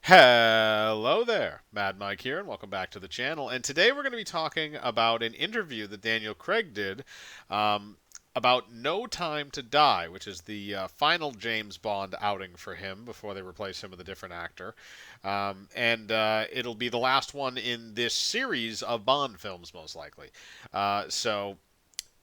Hello there, Mad Mike here, and welcome back to the channel. And today we're going to be talking about an interview that Daniel Craig did um, about No Time to Die, which is the final James Bond outing for him before they replace him with a different actor. And it'll be the last one in this series of Bond films, most likely. So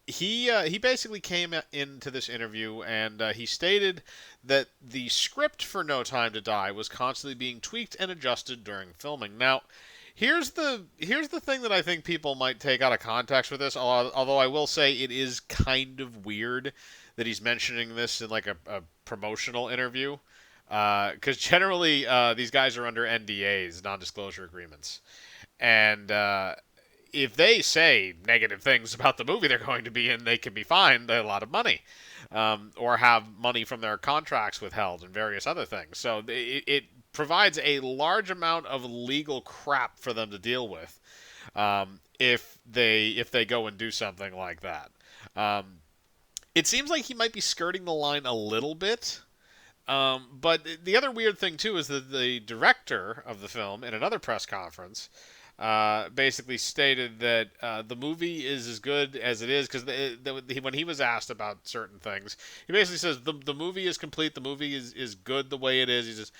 he basically came into this interview and he stated that the script for No Time to Die was constantly being tweaked and adjusted during filming. Now, here's the thing that I think people might take out of context with this. Although I will say it is kind of weird that he's mentioning this in like a promotional interview, because generally these guys are under NDAs, non-disclosure agreements, and if they say negative things about the movie they're going to be in, they can be fined a lot of money, or have money from their contracts withheld and various other things. So it provides a large amount of legal crap for them to deal with if they go and do something like that. Um, it seems like he might be skirting the line a little bit. But the other weird thing too is that the director of the film, in another press conference, basically stated that the movie is as good as it is because when he was asked about certain things, he basically says the movie is complete. The movie is good the way it is. He says,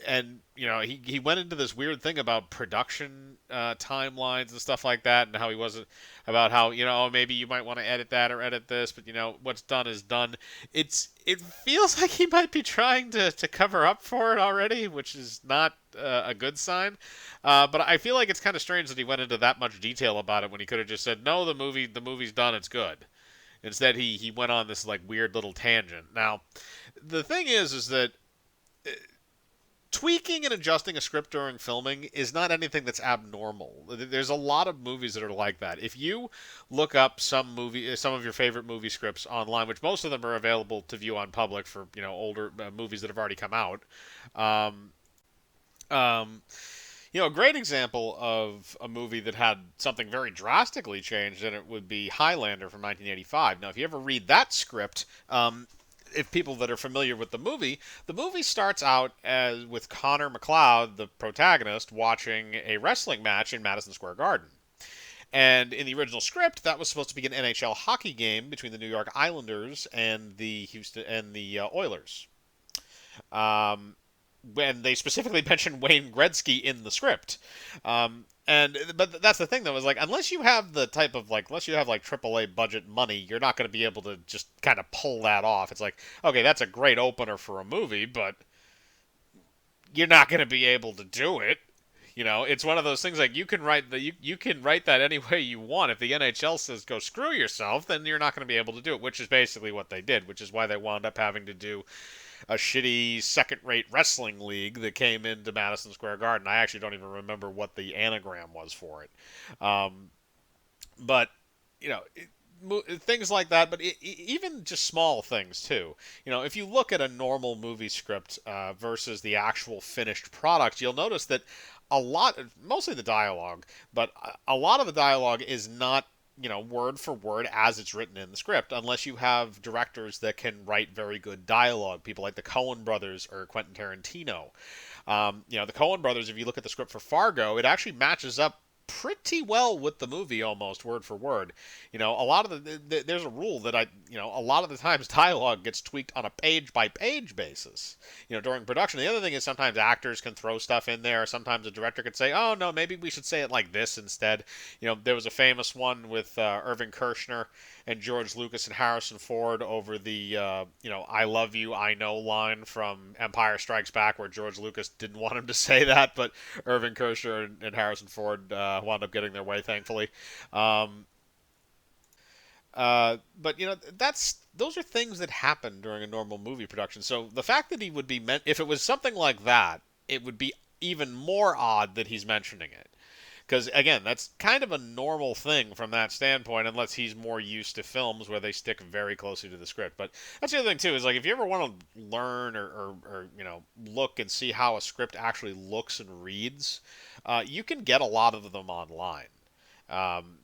and he went into this weird thing about production timelines and stuff like that, and how he wasn't about how oh, maybe you might want to edit that or edit this, but what's done is done. It feels like he might be trying to cover up for it already, which is not a good sign. But I feel like it's kind of strange that he went into that much detail about it when he could have just said no, the movie's done, it's good. Instead, he went on this like weird little tangent. Now, the thing is that tweaking and adjusting a script during filming is not anything that's abnormal. There's a lot of movies that are like that. If you look up some of your favorite movie scripts online, which most of them are available to view on public for older movies that have already come out. Um, um, a great example of a movie that had something very drastically changed in it would be Highlander from 1985. Now, if you ever read that script, if people that are familiar with the movie starts out as with Connor McLeod, the protagonist, watching a wrestling match in Madison Square Garden. And in the original script, that was supposed to be an NHL hockey game between the New York Islanders and the Houston and the Oilers. Um, when they specifically mentioned Wayne Gretzky in the script. But that's the thing though, is like unless you have the type of like unless you have like AAA budget money, you're not going to be able to just kind of pull that off. It's like okay, that's a great opener for a movie, but you're not going to be able to do it. It's one of those things like you can write that any way you want. If the NHL says go screw yourself, then you're not going to be able to do it, which is basically what they did, which is why they wound up having to do a shitty second-rate wrestling league that came into Madison Square Garden. I actually don't even remember what the anagram was for it. But you know, things like that. But even just small things too. If you look at a normal movie script versus the actual finished product, you'll notice that mostly the dialogue, but a lot of the dialogue is not word for word as it's written in the script, unless you have directors that can write very good dialogue. People like the Coen brothers or Quentin Tarantino. The Coen brothers, if you look at the script for Fargo, it actually matches up pretty well with the movie almost word for word. A lot of there's a rule that a lot of the times dialogue gets tweaked on a page by page basis, during production. The other thing is sometimes actors can throw stuff in there. Sometimes a director could say, oh no, maybe we should say it like this instead. There was a famous one with Irving Kershner and George Lucas and Harrison Ford over the "I love you, I know" line from Empire Strikes Back, where George Lucas didn't want him to say that, but Irving Kershner and Harrison Ford wound up getting their way, thankfully. Um, but that's those are things that happen during a normal movie production. So the fact that he would be meant, if it was something like that, it would be even more odd that he's mentioning it. Because again, that's kind of a normal thing from that standpoint, unless he's more used to films where they stick very closely to the script. But that's the other thing too, is like if you ever want to learn or look and see how a script actually looks and reads, you can get a lot of them online.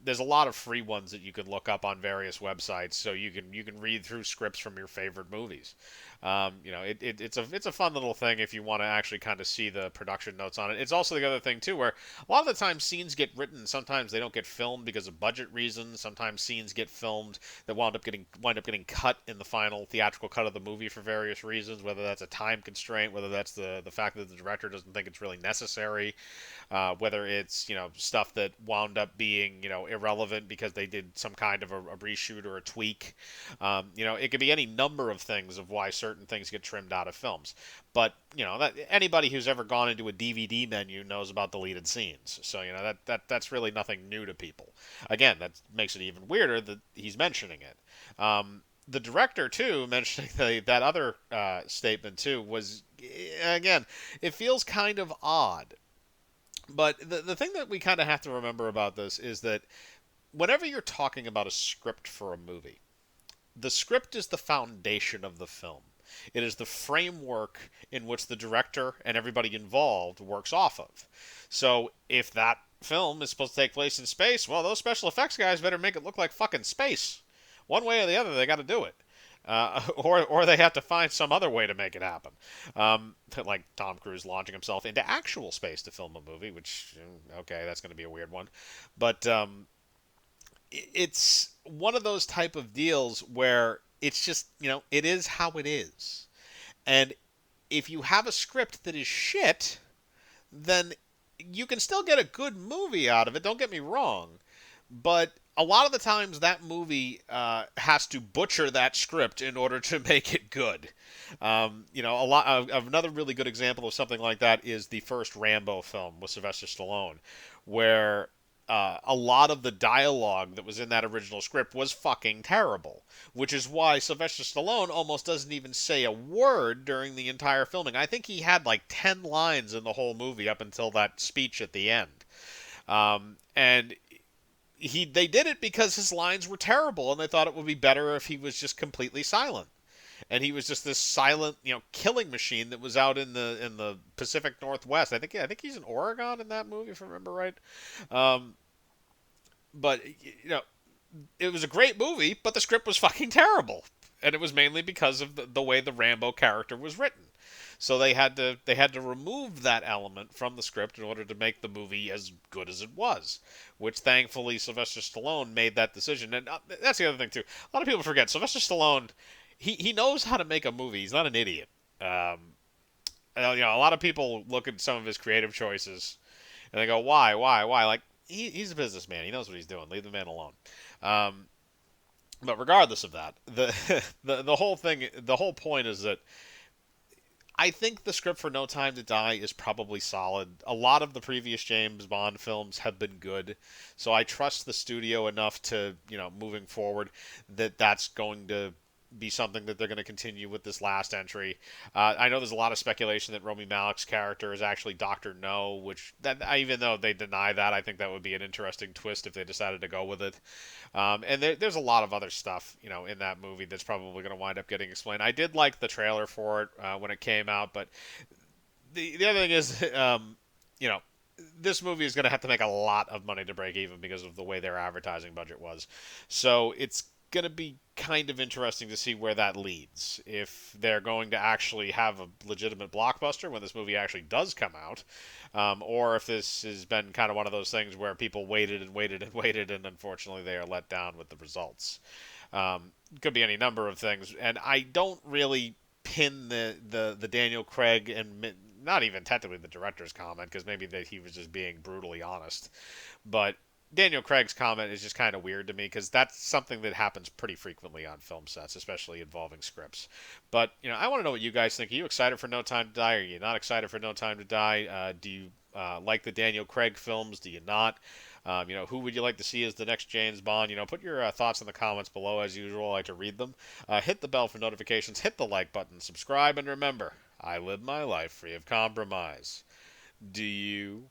There's a lot of free ones that you can look up on various websites, so you can read through scripts from your favorite movies. It's a fun little thing if you want to actually kind of see the production notes on it. It's also the other thing too, where a lot of the time scenes get written, sometimes they don't get filmed because of budget reasons. Sometimes scenes get filmed that wind up getting cut in the final theatrical cut of the movie for various reasons, whether that's a time constraint, whether that's the fact that the director doesn't think it's really necessary, whether it's stuff that wound up being irrelevant because they did some kind of a reshoot or a tweak. It could be any number of things of why certain things get trimmed out of films. But that anybody who's ever gone into a DVD menu knows about deleted scenes. So that's really nothing new to people. Again, that makes it even weirder that he's mentioning it. The director too, mentioning that other statement too, was again, it feels kind of odd. But the thing that we kind of have to remember about this is that whenever you're talking about a script for a movie, the script is the foundation of the film. It is the framework in which the director and everybody involved works off of. So if that film is supposed to take place in space, well, those special effects guys better make it look like fucking space. One way or the other, they got to do it. Or they have to find some other way to make it happen. Like Tom Cruise launching himself into actual space to film a movie, which, okay, that's going to be a weird one. But it's one of those type of deals where it's just, it is how it is. And if you have a script that is shit, then you can still get a good movie out of it, don't get me wrong. But a lot of the times that movie has to butcher that script in order to make it good. A lot of another really good example of something like that is the first Rambo film with Sylvester Stallone, where a lot of the dialogue that was in that original script was fucking terrible, which is why Sylvester Stallone almost doesn't even say a word during the entire filming. I think he had like 10 lines in the whole movie up until that speech at the end. And they did it because his lines were terrible and they thought it would be better if he was just completely silent. And he was just this silent, killing machine that was out in the Pacific Northwest. I think he's in Oregon in that movie, if I remember right. Um, but it was a great movie, but the script was fucking terrible, and it was mainly because of the way the Rambo character was written. So they had to remove that element from the script in order to make the movie as good as it was, which thankfully Sylvester Stallone made that decision. And that's the other thing too. A lot of people forget Sylvester Stallone. He knows how to make a movie. He's not an idiot. A lot of people look at some of his creative choices and they go, why? Like he's a businessman. He knows what he's doing. Leave the man alone. Um, but regardless of that, the whole thing, the whole point is that I think the script for No Time to Die is probably solid. A lot of the previous James Bond films have been good, so I trust the studio enough to, moving forward, that's going to be something that they're going to continue with this last entry. I know there's a lot of speculation that Rami Malek's character is actually Doctor No, which even though they deny that, I think that would be an interesting twist if they decided to go with it. And there's a lot of other stuff, in that movie that's probably going to wind up getting explained. I did like the trailer for it when it came out, but the other thing is, you know, this movie is going to have to make a lot of money to break even because of the way their advertising budget was. So it's going to be kind of interesting to see where that leads. If they're going to actually have a legitimate blockbuster when this movie actually does come out, or if this has been kind of one of those things where people waited and waited and waited, and unfortunately they are let down with the results. Could be any number of things, and I don't really pin the Daniel Craig and not even technically the director's comment because maybe that he was just being brutally honest, but Daniel Craig's comment is just kind of weird to me because that's something that happens pretty frequently on film sets, especially involving scripts. But I want to know what you guys think. Are you excited for No Time to Die? Are you not excited for No Time to Die? Do you like the Daniel Craig films? Do you not? Who would you like to see as the next James Bond? Put your thoughts in the comments below as usual. I like to read them. Hit the bell for notifications. Hit the like button. Subscribe, and remember, I live my life free of compromise. Do you?